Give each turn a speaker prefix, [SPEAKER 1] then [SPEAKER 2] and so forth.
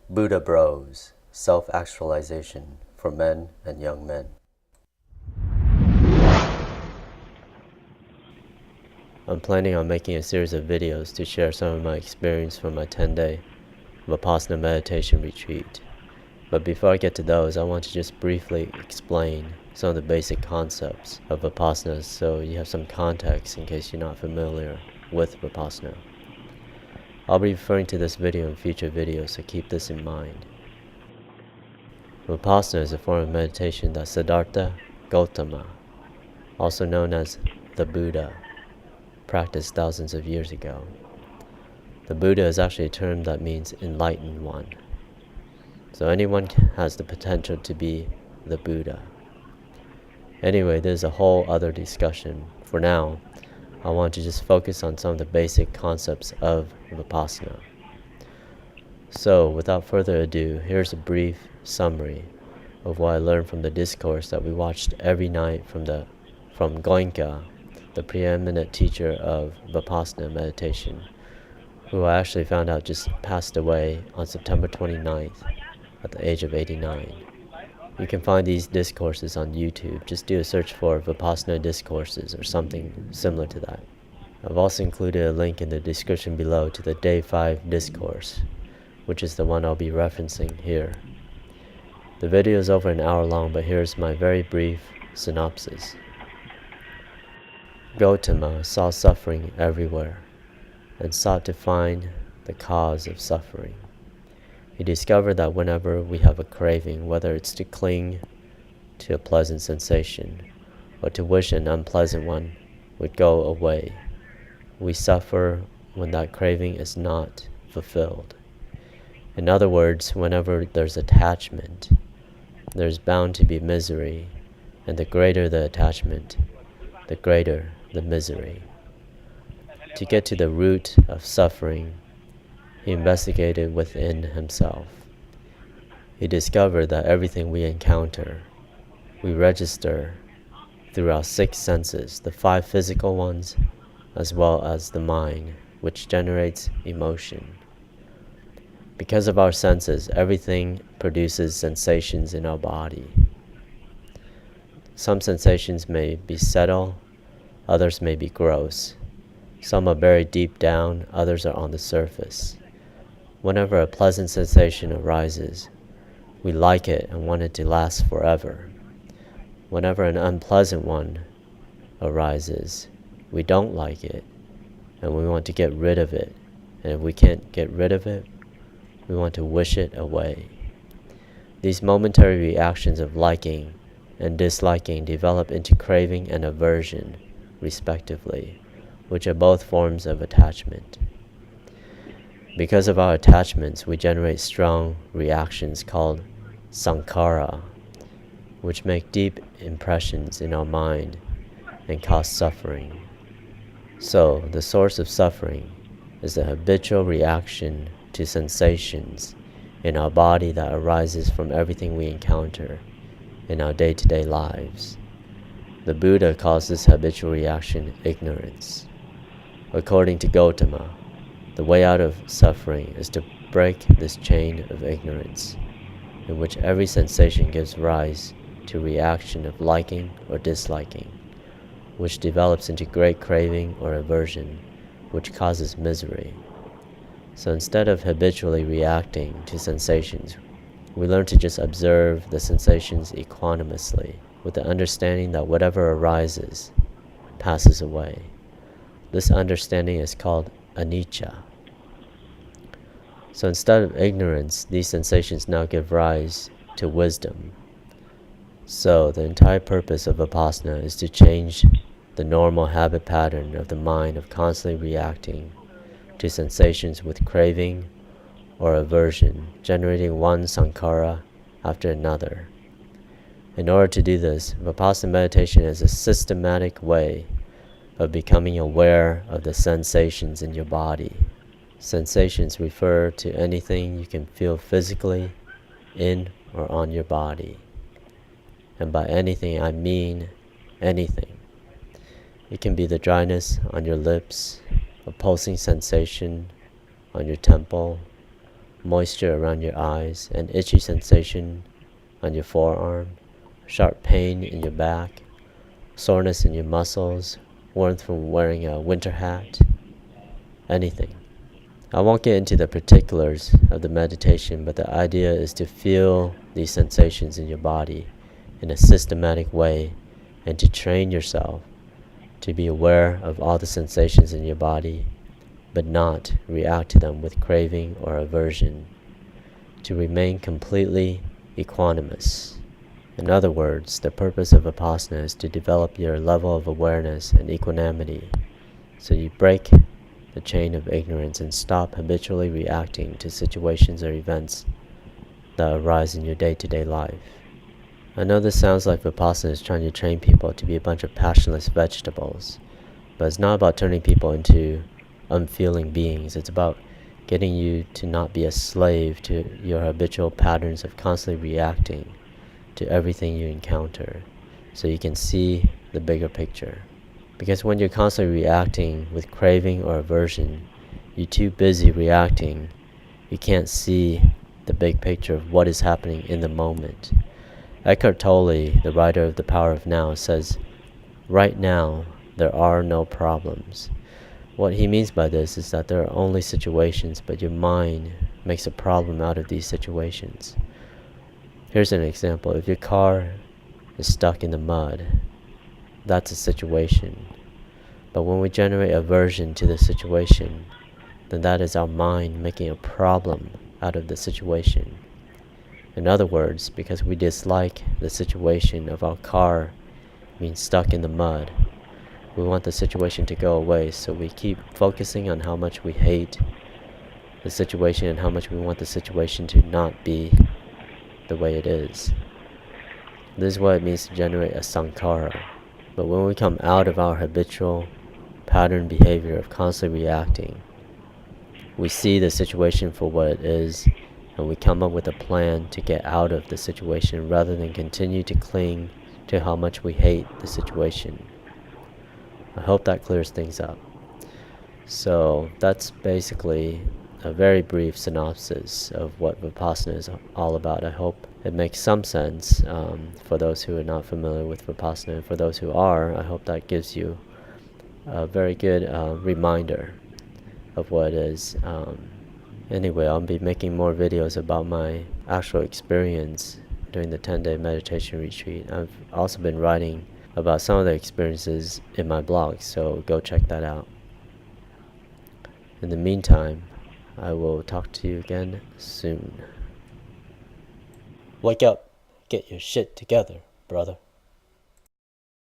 [SPEAKER 1] Buddha Bros, Self-Actualization for Men and Young Men. I'm planning on making a series of videos to share some of my experience from my 10-day Vipassana meditation retreat. But before I get to those, I want to just briefly explain some of the basic concepts of Vipassana so you have some context in case you're not familiar with Vipassana. I'll be referring to this video in future videos, so keep this in mind. Vipassana is a form of meditation that Siddhartha Gautama, also known as the Buddha, practiced thousands of years ago. The Buddha is actually a term that means enlightened one. So anyone has the potential to be the Buddha. Anyway, there's a whole other discussion. For now, I want to just focus on some of the basic concepts of Vipassana. So, without further ado, here's a brief summary of what I learned from the discourse that we watched every night from Goenka, the preeminent teacher of Vipassana meditation, who I actually found out just passed away on September 29th at the age of 89. You can find these discourses on YouTube. Just do a search for Vipassana discourses or something similar to that. I've also included a link in the description below to the Day 5 discourse, which is the one I'll be referencing here. The video is over an hour long, but here's my very brief synopsis. Gautama saw suffering everywhere and sought to find the cause of suffering. He discovered that whenever we have a craving, whether it's to cling to a pleasant sensation or to wish an unpleasant one would go away, we suffer when that craving is not fulfilled. In other words, whenever there's attachment, there's bound to be misery, and the greater the attachment, the greater the misery. To get to the root of suffering, he investigated within himself. He discovered that everything we encounter, we register through our 6 senses, the 5 physical ones, as well as the mind, which generates emotion. Because of our senses, everything produces sensations in our body. Some sensations may be subtle, others may be gross. Some are buried deep down, others are on the surface. Whenever a pleasant sensation arises, we like it and want it to last forever. Whenever an unpleasant one arises, we don't like it and we want to get rid of it. And if we can't get rid of it, we want to wish it away. These momentary reactions of liking and disliking develop into craving and aversion, respectively, which are both forms of attachment. Because of our attachments, we generate strong reactions called sankhara, which make deep impressions in our mind and cause suffering. So, the source of suffering is the habitual reaction to sensations in our body that arises from everything we encounter in our day-to-day lives. The Buddha calls this habitual reaction ignorance. According to Gautama, the way out of suffering is to break this chain of ignorance, in which every sensation gives rise to reaction of liking or disliking, which develops into great craving or aversion, which causes misery. So instead of habitually reacting to sensations, we learn to just observe the sensations equanimously, with the understanding that whatever arises passes away. This understanding is called anicca. So instead of ignorance, these sensations now give rise to wisdom. So the entire purpose of Vipassana is to change the normal habit pattern of the mind of constantly reacting to sensations with craving or aversion, generating one sankhara after another. In order to do this, Vipassana meditation is a systematic way of becoming aware of the sensations in your body. Sensations refer to anything you can feel physically in or on your body. And by anything, I mean anything. It can be the dryness on your lips, a pulsing sensation on your temple, moisture around your eyes, an itchy sensation on your forearm, sharp pain in your back, soreness in your muscles, warmth from wearing a winter hat, anything. I won't get into the particulars of the meditation, but the idea is to feel these sensations in your body in a systematic way and to train yourself to be aware of all the sensations in your body, but not react to them with craving or aversion, to remain completely equanimous. In other words, the purpose of Vipassana is to develop your level of awareness and equanimity, so you break the chain of ignorance and stop habitually reacting to situations or events that arise in your day-to-day life. I know this sounds like Vipassana is trying to train people to be a bunch of passionless vegetables, but it's not about turning people into unfeeling beings. It's about getting you to not be a slave to your habitual patterns of constantly reacting to everything you encounter, so you can see the bigger picture. Because when you're constantly reacting with craving or aversion, you're too busy reacting, you can't see the big picture of what is happening in the moment. Eckhart Tolle, the writer of The Power of Now, says, "Right now, there are no problems." What he means by this is that there are only situations, but your mind makes a problem out of these situations. Here's an example. If your car is stuck in the mud, that's a situation. But when we generate aversion to the situation, then that is our mind making a problem out of the situation. In other words, because we dislike the situation of our car being stuck in the mud, we want the situation to go away, so we keep focusing on how much we hate the situation and how much we want the situation to not be the way it is. This is what it means to generate a sankhara. But when we come out of our habitual pattern behavior of constantly reacting, we see the situation for what it is, and we come up with a plan to get out of the situation rather than continue to cling to how much we hate the situation. I hope that clears things up. So that's basically a very brief synopsis of what Vipassana is all about. I hope it makes some sense for those who are not familiar with Vipassana. And for those who are, I hope that gives you a very good reminder of what it is. Anyway, I'll be making more videos about my actual experience during the 10-day meditation retreat. I've also been writing about some of the experiences in my blog, so go check that out. In the meantime, I will talk to you again soon. Wake up, get your shit together, brother.